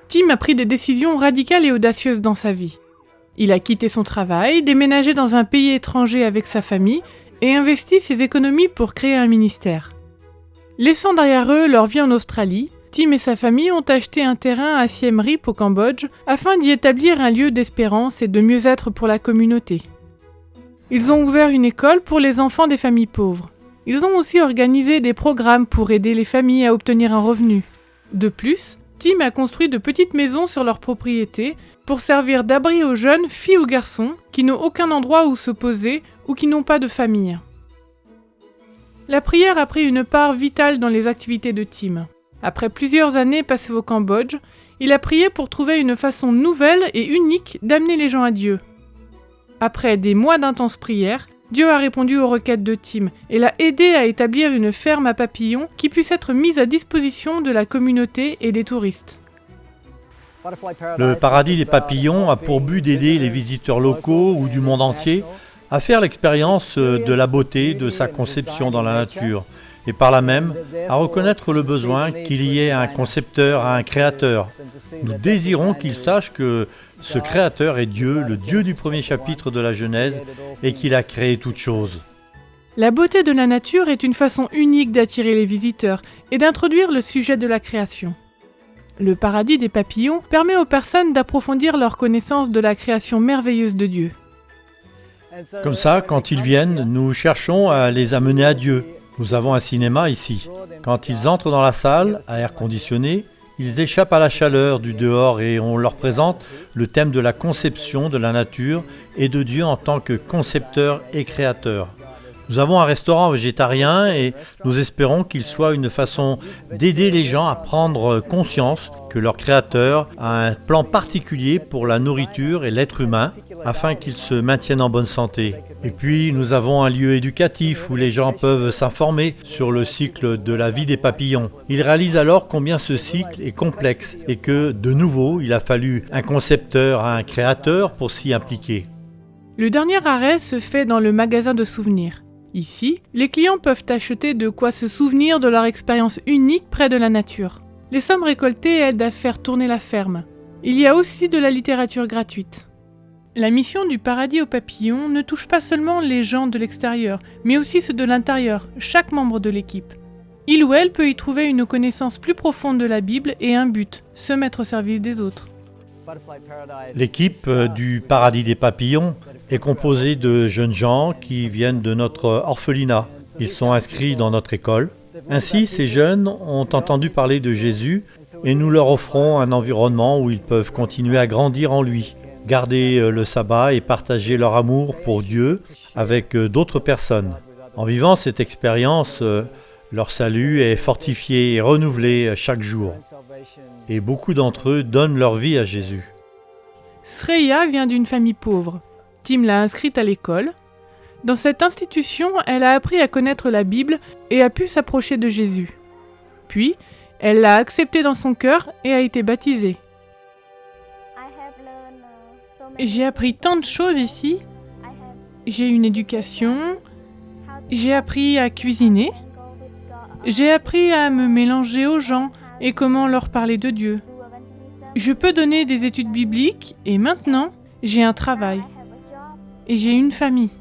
Tim a pris des décisions radicales et audacieuses dans sa vie. Il a quitté son travail, déménagé dans un pays étranger avec sa famille et investi ses économies pour créer un ministère. Laissant derrière eux leur vie en Australie, Tim et sa famille ont acheté un terrain à Siem Reap au Cambodge afin d'y établir un lieu d'espérance et de mieux-être pour la communauté. Ils ont ouvert une école pour les enfants des familles pauvres. Ils ont aussi organisé des programmes pour aider les familles à obtenir un revenu. De plus, Tim a construit de petites maisons sur leur propriété pour servir d'abri aux jeunes, filles ou garçons, qui n'ont aucun endroit où se poser ou qui n'ont pas de famille. La prière a pris une part vitale dans les activités de Tim. Après plusieurs années passées au Cambodge, il a prié pour trouver une façon nouvelle et unique d'amener les gens à Dieu. Après des mois d'intenses prières, Dieu a répondu aux requêtes de Tim et l'a aidé à établir une ferme à papillons qui puisse être mise à disposition de la communauté et des touristes. Le paradis des papillons a pour but d'aider les visiteurs locaux ou du monde entier à faire l'expérience de la beauté de sa conception dans la nature et par là même à reconnaître le besoin qu'il y ait un concepteur, un créateur. Nous désirons qu'ils sachent que ce créateur est Dieu, le Dieu du premier chapitre de la Genèse et qu'il a créé toutes choses. La beauté de la nature est une façon unique d'attirer les visiteurs et d'introduire le sujet de la création. Le paradis des papillons permet aux personnes d'approfondir leur connaissance de la création merveilleuse de Dieu. Comme ça, quand ils viennent, nous cherchons à les amener à Dieu. Nous avons un cinéma ici. Quand ils entrent dans la salle, à air conditionné, ils échappent à la chaleur du dehors et on leur présente le thème de la conception de la nature et de Dieu en tant que concepteur et créateur. Nous avons un restaurant végétarien et nous espérons qu'il soit une façon d'aider les gens à prendre conscience que leur créateur a un plan particulier pour la nourriture et l'être humain afin qu'ils se maintiennent en bonne santé. Et puis nous avons un lieu éducatif où les gens peuvent s'informer sur le cycle de la vie des papillons. Ils réalisent alors combien ce cycle est complexe et que, de nouveau, il a fallu un concepteur à un créateur pour s'y impliquer. Le dernier arrêt se fait dans le magasin de souvenirs. Ici, les clients peuvent acheter de quoi se souvenir de leur expérience unique près de la nature. Les sommes récoltées aident à faire tourner la ferme. Il y a aussi de la littérature gratuite. La mission du paradis aux papillons ne touche pas seulement les gens de l'extérieur, mais aussi ceux de l'intérieur, chaque membre de l'équipe. Il ou elle peut y trouver une connaissance plus profonde de la Bible et un but, se mettre au service des autres. L'équipe du paradis des papillons est composée de jeunes gens qui viennent de notre orphelinat. Ils sont inscrits dans notre école. Ainsi, ces jeunes ont entendu parler de Jésus et nous leur offrons un environnement où ils peuvent continuer à grandir en lui, garder le sabbat et partager leur amour pour Dieu avec d'autres personnes. En vivant cette expérience, leur salut est fortifié et renouvelé chaque jour. Et beaucoup d'entre eux donnent leur vie à Jésus. Sreya vient d'une famille pauvre. Tim l'a inscrite à l'école. Dans cette institution, elle a appris à connaître la Bible et a pu s'approcher de Jésus. Puis, elle l'a accepté dans son cœur et a été baptisée. J'ai appris tant de choses ici. J'ai une éducation. J'ai appris à cuisiner. J'ai appris à me mélanger aux gens et comment leur parler de Dieu. Je peux donner des études bibliques et maintenant, j'ai un travail. Et j'ai une famille.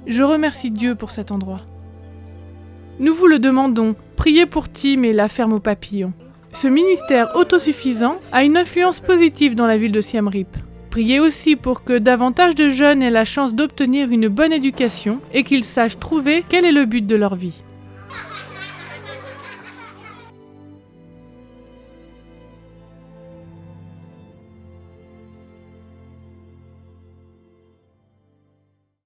Je remercie Dieu pour cet endroit. Nous vous le demandons, priez pour Tim et la ferme aux papillons. Ce ministère autosuffisant a une influence positive dans la ville de Siem Reap. Priez aussi pour que davantage de jeunes aient la chance d'obtenir une bonne éducation et qu'ils sachent trouver quel est le but de leur vie.